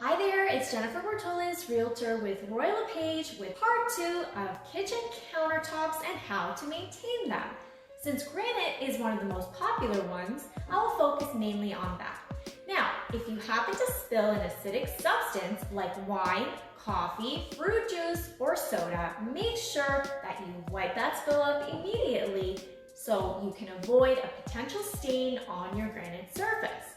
Hi there, it's Jennifer Bortoles, Realtor with Royal LePage with part 2 of kitchen countertops and how to maintain them. Since granite is one of the most popular ones, I will focus mainly on that. Now, if you happen to spill an acidic substance like wine, coffee, fruit juice, or soda, make sure that you wipe that spill up immediately so you can avoid a potential stain on your granite surface.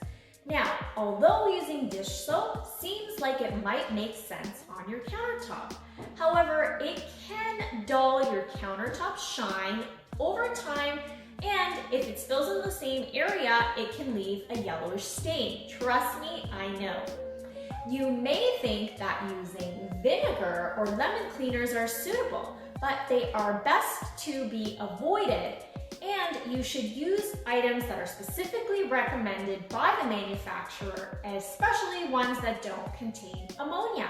Now, although using dish soap seems like it might make sense on your countertop, however, it can dull your countertop shine over time, and if it spills in the same area, it can leave a yellowish stain. Trust me, I know. You may think that using vinegar or lemon cleaners are suitable, but they are best to be avoided. And you should use items that are specifically recommended by the manufacturer, especially ones that don't contain ammonia.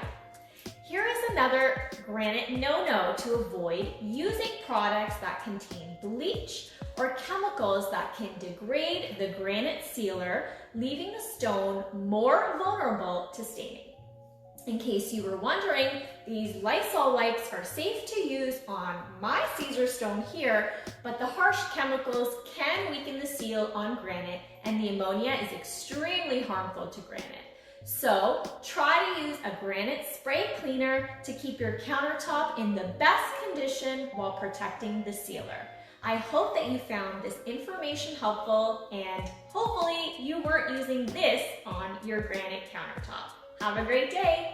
Here is another granite no-no to avoid: using products that contain bleach or chemicals that can degrade the granite sealer, leaving the stone more vulnerable to staining. In case you were wondering, these Lysol wipes are safe to use on my Caesar stone here, but the harsh chemicals can weaken the seal on granite, and the ammonia is extremely harmful to granite. So try to use a granite spray cleaner to keep your countertop in the best condition while protecting the sealer. I hope that you found this information helpful, and hopefully you weren't using this on your granite countertop. Have a great day!